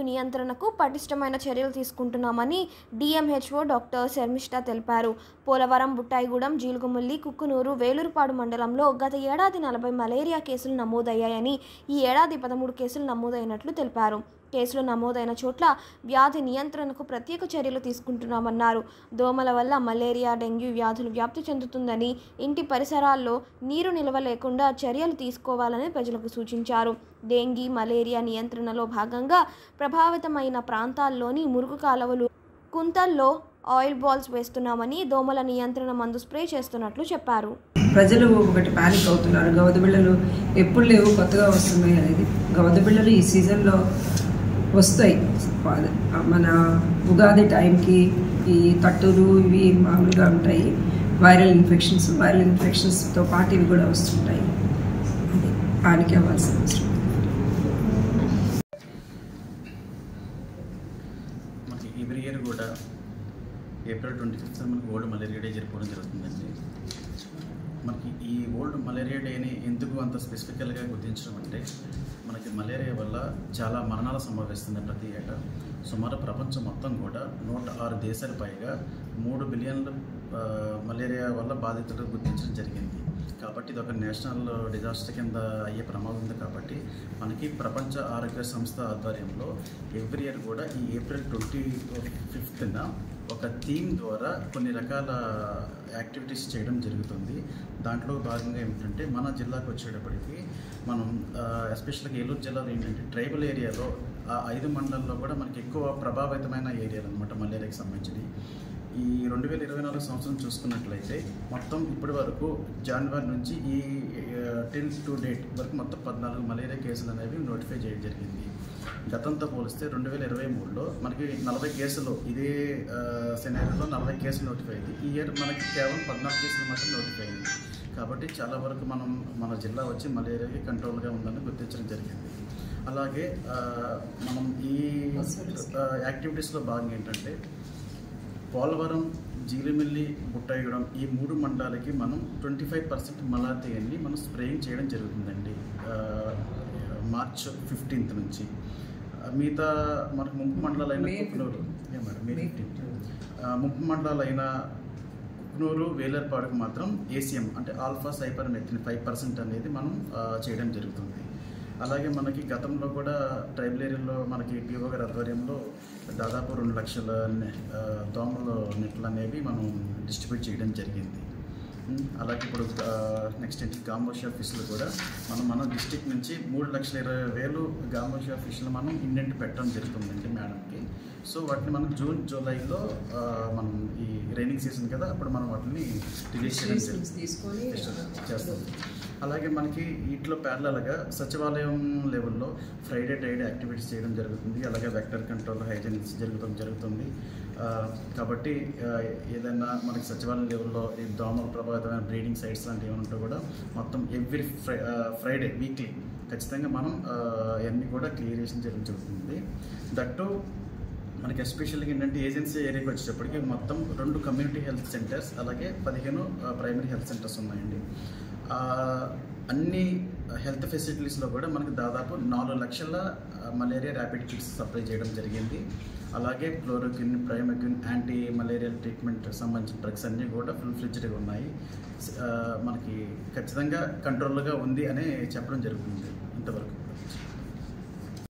నియంత్రణకు పటిష్టమైన చర్యలు తీసుకుంటున్నామని డిఎంహెచ్ఓ డాక్టర్ శర్మిష్ఠ తెలిపారు. పోలవరం, బుట్టాయిగూడెం, జీలుగుమిల్లి, కుక్కునూరు, వేలూరుపాడు మండలంలో గత ఏడాది 40 మలేరియా కేసులు నమోదయ్యాయని, ఈ ఏడాది 13 కేసులు నమోదైనట్లు తెలిపారు. కేసులు నమోదైన చోట్ల వ్యాధి నియంత్రణకు ప్రత్యేక చర్యలు తీసుకుంటున్నామన్నారు. దోమల వల్ల మలేరియా, డెంగ్యూ వ్యాధులు వ్యాప్తి చెందుతుందని, ఇంటి పరిసరాల్లో నీరు నిల్వ లేకుండా చర్యలు తీసుకోవాలని ప్రజలకు సూచించారు. డెంగీ, మలేరియా నియంత్రణలో భాగంగా ప్రభావితమైన ప్రాంతాల్లోని మురుగు కాలువలు, కుంతల్లో ఆయిల్ బాల్స్ వేస్తున్నామని, దోమల నియంత్రణ మందు స్ప్రే చేస్తున్నట్లు చెప్పారు. ప్రజలు ఒకటి పానిక్ అవుతున్నారు. గవద బిళ్ళలు ఎప్పుడు లేవు, కొత్తగా వస్తున్నాయి అనేది. గవద బిళ్ళలు ఈ సీజన్లో వస్తాయి. మన ఉగాది టైంకి ఈ తట్టులు ఇవి మామూలుగా ఉంటాయి. వైరల్ ఇన్ఫెక్షన్స్తో పాటు ఇవి కూడా వస్తుంటాయి. అది పానిక్ అవ్వాల్సిన అవసరం. మనకి ఎవ్రీ ఇయర్ కూడా ఏప్రిల్ 25 మనకి వరల్డ్ మలేరియా డే జరుపుకోవడం జరుగుతుందండి. మనకి ఈ వరల్డ్ మలేరియా డేని ఎందుకు అంత స్పెసిఫికల్గా గుర్తించడం అంటే, మనకి మలేరియా వల్ల చాలా మరణాలు సంభవిస్తుంది ప్రతి ఏటా. సుమారు ప్రపంచం మొత్తం కూడా 106 దేశాల పైగా 3 బిలియన్ల మలేరియా వల్ల బాధితులు గుర్తించడం జరిగింది. కాబట్టి ఇది ఒక నేషనల్ డిజాస్టర్ కింద అయ్యే ప్రమాదం ఉంది. కాబట్టి మనకి ప్రపంచ ఆరోగ్య సంస్థ ఆధ్వర్యంలో ఎవ్రీ ఇయర్ కూడా ఈ ఏప్రిల్ 25న ఒక థీమ్ ద్వారా కొన్ని రకాల యాక్టివిటీస్ చేయడం జరుగుతుంది. దాంట్లో భాగంగా ఏమిటంటే, మన జిల్లాకు వచ్చేటప్పటికి మనం ఎస్పెషల్గా ఏలూరు జిల్లాలో ఏంటంటే ట్రైబల్ ఏరియాలో ఆ 5 మండలాల్లో కూడా మనకి ఎక్కువ ప్రభావితమైన ఏరియాలు అనమాట మలేరియాకి సంబంధించినవి. ఈ 2024 సంవత్సరం చూసుకున్నట్లయితే మొత్తం ఇప్పటి వరకు జనవరి నుంచి ఈ టు డేట్ వరకు మొత్తం 14 మలేరియా కేసులు అనేవి నోటిఫై చేయడం జరిగింది. గతంతో పోలిస్తే 2023లో మనకి 40 కేసులు, ఇదే సెనారియోలో 40 కేసులు నోటిఫై అయింది. ఈ ఇయర్ మనకి కేవలం 14 కేసులు మాత్రం నోటిఫై అయింది. కాబట్టి చాలా వరకు మన జిల్లా వచ్చి మలేరియాకి కంట్రోల్గా ఉందని గుర్తించడం జరిగింది. అలాగే మనం ఈ యాక్టివిటీస్లో భాగంగా ఏంటంటే, పోలవరం, జీలిమిల్లి, బుట్టాయిగూడెం ఈ 3 మండలాలకి మనం 25% మలాథియాన్ని మనం స్ప్రేయింగ్ చేయడం జరుగుతుందండి మార్చ్ 15th నుంచి. మిగతా మనకు ముంపు మండలాలైన కుక్కునూరు, ముంపు మండలాలైన కుక్కునూరు, వేలూరుపాడుకు మాత్రం ఏసీఎం అంటే ఆల్ఫా సైపర్మెథ్రిన్ 5% అనేది మనం చేయడం జరుగుతుంది. అలాగే మనకి గతంలో కూడా ట్రైబల్ ఏరియాలో మనకి పిఓ గారి ఆధ్వర్యంలో దాదాపు 2 లక్షల దోమల నెట్లు అనేవి మనం డిస్ట్రిబ్యూట్ చేయడం జరిగింది. అలాగే ఇప్పుడు నెక్స్ట్ ఏంటి గాంబోషియా ఫిష్లు కూడా మన డిస్ట్రిక్ట్ నుంచి 3,20,000 గాంబోషియా ఫిష్లు మనం ఇండెంట్ పెట్టడం జరుగుతుందండి మేడంకి. సో వాటిని మనం జూన్, జూలైలో మనం ఈ రైనింగ్ సీజన్ కదా, అప్పుడు మనం వాటిని రిలీజ్ చేయడం చేస్తాం. అలాగే మనకి వీటిలో ప్యారలల్గా సచివాలయం లెవెల్లో ఫ్రైడే డ్రైడే యాక్టివిటీస్ చేయడం జరుగుతుంది. అలాగే వెక్టర్ కంట్రోల్, హైజీనిక్స్ జరుగుతుంది. కాబట్టి ఏదైనా మనకి సచివాలయం లెవెల్లో ఈ దోమల ప్రభావితమైన బ్రీడింగ్ సైట్స్ లాంటివి ఏమంటూ కూడా మొత్తం ఎవ్రీ ఫ్రైడే వీక్లీ ఖచ్చితంగా మనం ఇవన్నీ కూడా క్లియరేషన్ చేయడం జరుగుతుంది. దట్టు మనకి ఎస్పెషల్గా ఏంటంటే ఏజెన్సీ ఏరియాకి వచ్చేటప్పటికి మొత్తం 2 కమ్యూనిటీ హెల్త్ సెంటర్స్, అలాగే 15 ప్రైమరీ హెల్త్ సెంటర్స్ ఉన్నాయండి. అన్ని హెల్త్ ఫెసిలిటీస్లో కూడా మనకి దాదాపు 4 లక్షల మలేరియా ర్యాపిడ్ కిట్స్ సప్లై చేయడం జరిగింది. అలాగే క్లోరోక్విన్, ప్రైమక్విన్, యాంటీ మలేరియల్ ట్రీట్మెంట్ సంబంధించిన డ్రగ్స్ అన్నీ కూడా ఫుల్ ఫ్లెడ్జ్డ్గా ఉన్నాయి. మనకి ఖచ్చితంగా కంట్రోల్గా ఉంది అని చెప్పడం జరుగుతుంది ఇంతవరకు.